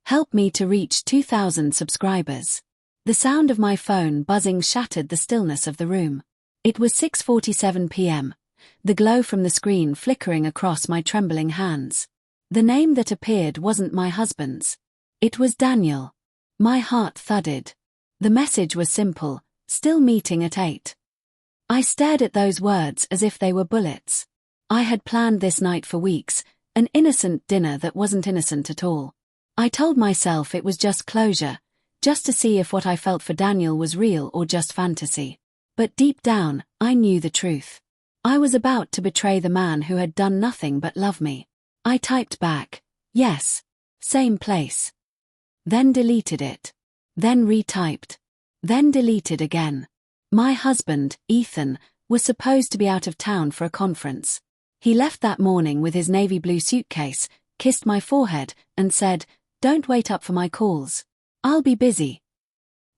Help me to reach 2,000 subscribers. The sound of my phone buzzing shattered the stillness of the room. It was 6:47 p.m., the glow from the screen flickering across my trembling hands. The name that appeared wasn't my husband's. It was Daniel. My heart thudded. The message was simple: still meeting at 8. I stared at those words as if they were bullets. I had planned this night for weeks, an innocent dinner that wasn't innocent at all. I told myself it was just closure, just to see if what I felt for Daniel was real or just fantasy. But deep down, I knew the truth. I was about to betray the man who had done nothing but love me. I typed back, yes, same place. Then deleted it. Then retyped. Then deleted again. My husband, Ethan, was supposed to be out of town for a conference. He left that morning with his navy blue suitcase, kissed my forehead, and said, "Don't wait up for my calls. I'll be busy."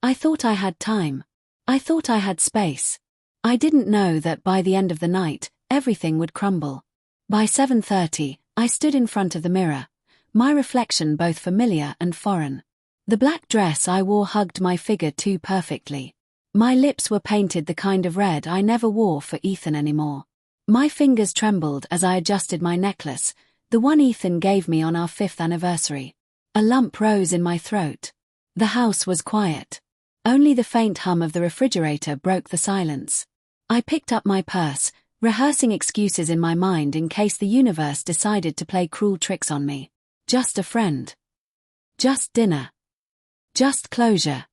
I thought I had time. I thought I had space. I didn't know that by the end of the night, everything would crumble. By 7:30, I stood in front of the mirror, my reflection both familiar and foreign. The black dress I wore hugged my figure too perfectly. My lips were painted the kind of red I never wore for Ethan anymore. My fingers trembled as I adjusted my necklace, the one Ethan gave me on our 5th anniversary. A lump rose in my throat. The house was quiet. Only the faint hum of the refrigerator broke the silence. I picked up my purse, rehearsing excuses in my mind in case the universe decided to play cruel tricks on me. Just a friend. Just dinner. Just closure.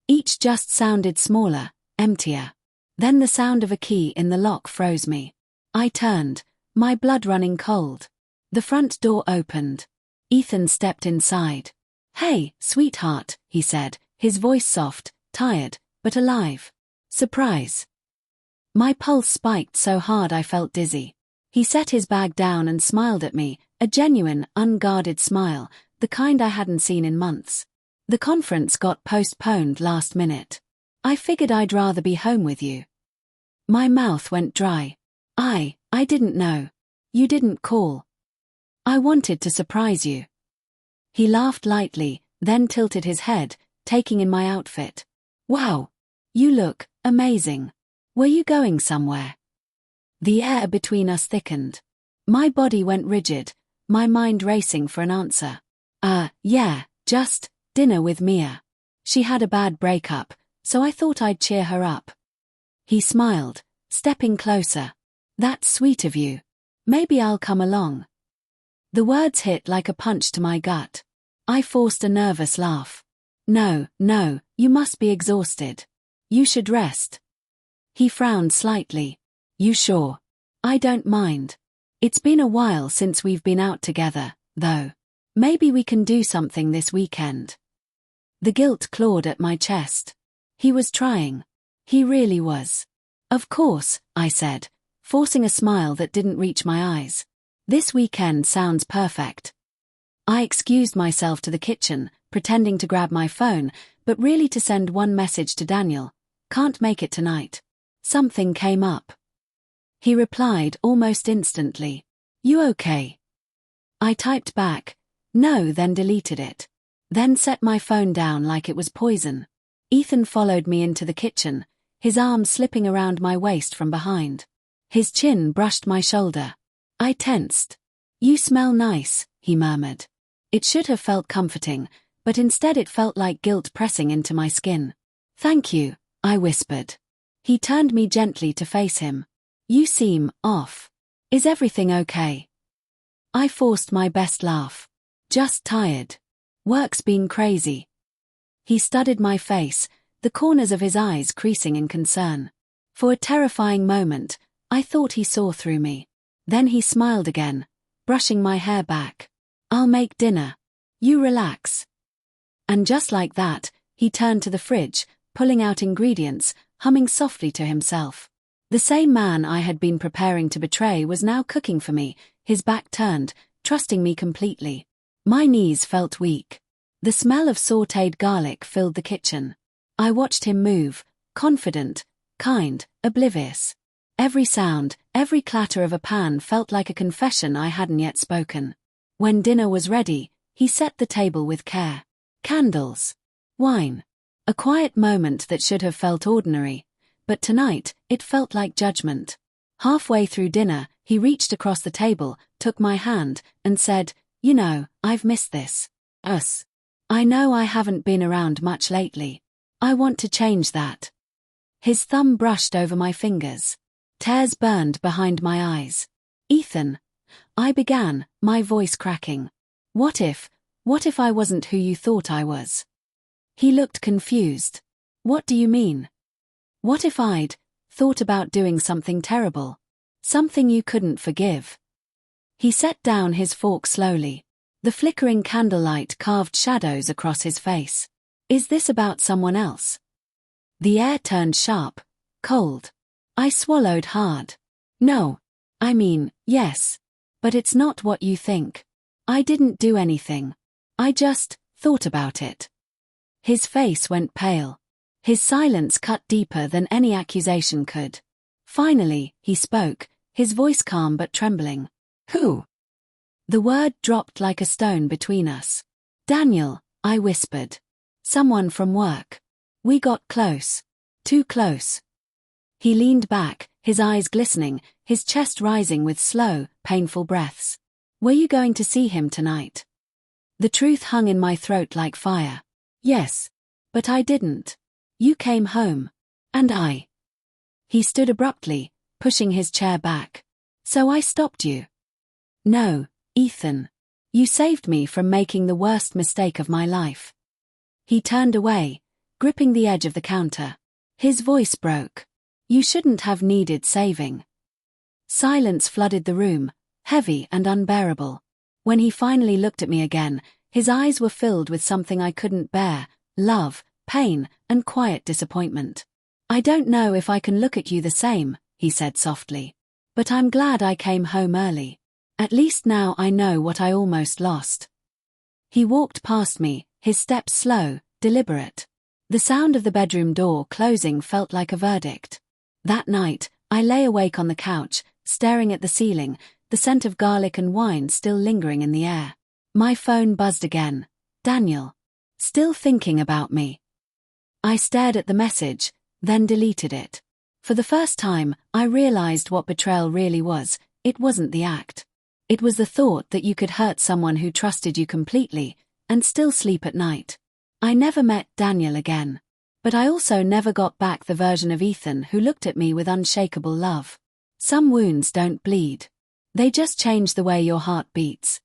Each just sounded smaller, emptier. Then the sound of a key in the lock froze me. I turned, my blood running cold. The front door opened. Ethan stepped inside. "Hey, sweetheart," he said, his voice soft, tired, but alive. "Surprise." My pulse spiked so hard I felt dizzy. He set his bag down and smiled at me, a genuine, unguarded smile, the kind I hadn't seen in months. "The conference got postponed last minute. I figured I'd rather be home with you." My mouth went dry. I didn't know. You didn't call. I wanted to surprise you." He laughed lightly, then tilted his head, taking in my outfit. "Wow. You look amazing. Were you going somewhere?" The air between us thickened. My body went rigid, my mind racing for an answer. Yeah, just dinner with Mia. She had a bad breakup, so I thought I'd cheer her up." He smiled, stepping closer. "That's sweet of you. Maybe I'll come along." The words hit like a punch to my gut. I forced a nervous laugh. No, you must be exhausted. You should rest." He frowned slightly. "You sure? I don't mind. It's been a while since we've been out together, though. Maybe we can do something this weekend." The guilt clawed at my chest. He was trying. He really was. "Of course," I said, forcing a smile that didn't reach my eyes. "This weekend sounds perfect." I excused myself to the kitchen, pretending to grab my phone, but really to send one message to Daniel: "Can't make it tonight. Something came up." He replied almost instantly, "You okay?" I typed back, "No," then deleted it. Then set my phone down like it was poison. Ethan followed me into the kitchen, his arms slipping around my waist from behind. His chin brushed my shoulder. I tensed. "You smell nice," he murmured. It should have felt comforting, but instead it felt like guilt pressing into my skin. "Thank you," I whispered. He turned me gently to face him. "You seem off. Is everything okay?" I forced my best laugh. "Just tired. Work's been crazy." He studied my face, the corners of his eyes creasing in concern. For a terrifying moment, I thought he saw through me. Then he smiled again, brushing my hair back. "I'll make dinner. You relax." And just like that, he turned to the fridge, pulling out ingredients, humming softly to himself. The same man I had been preparing to betray was now cooking for me, his back turned, trusting me completely. My knees felt weak. The smell of sautéed garlic filled the kitchen. I watched him move, confident, kind, oblivious. Every sound, every clatter of a pan felt like a confession I hadn't yet spoken. When dinner was ready, He set the table with care. Candles. Wine. A quiet moment that should have felt ordinary, but tonight, it felt like judgment. Halfway through dinner, he reached across the table, took my hand, and said, "You know, I've missed this. Us. I know I haven't been around much lately. I want to change that." His thumb brushed over my fingers. Tears burned behind my eyes. "Ethan," I began, my voice cracking. What if I wasn't who you thought I was?" He looked confused. "What do you mean? What if I'd thought about doing something terrible? Something you couldn't forgive?" He set down his fork slowly. The flickering candlelight carved shadows across his face. "Is this about someone else?" The air turned sharp, cold. I swallowed hard. "No. I mean, yes. But it's not what you think. I didn't do anything. I just thought about it." His face went pale. His silence cut deeper than any accusation could. Finally, he spoke, his voice calm but trembling. "Who?" The word dropped like a stone between us. "Daniel," I whispered. "Someone from work. We got close. Too close." He leaned back, his eyes glistening, his chest rising with slow, painful breaths. "Were you going to see him tonight?" The truth hung in my throat like fire. "Yes. But I didn't. You came home. And I." He stood abruptly, pushing his chair back. "So I stopped you?" "No, Ethan. You saved me from making the worst mistake of my life." He turned away, gripping the edge of the counter. His voice broke. "You shouldn't have needed saving." Silence flooded the room, heavy and unbearable. When he finally looked at me again, his eyes were filled with something I couldn't bear: love, pain, and quiet disappointment. "I don't know if I can look at you the same," he said softly. "But I'm glad I came home early. At least now I know what I almost lost." He walked past me, his steps slow, deliberate. The sound of the bedroom door closing felt like a verdict. That night, I lay awake on the couch, staring at the ceiling, the scent of garlic and wine still lingering in the air. My phone buzzed again. "Daniel. Still thinking about me?" I stared at the message, then deleted it. For the first time, I realized what betrayal really was. It wasn't the act. It was the thought that you could hurt someone who trusted you completely, and still sleep at night. I never met Daniel again. But I also never got back the version of Ethan who looked at me with unshakable love. Some wounds don't bleed. They just change the way your heart beats.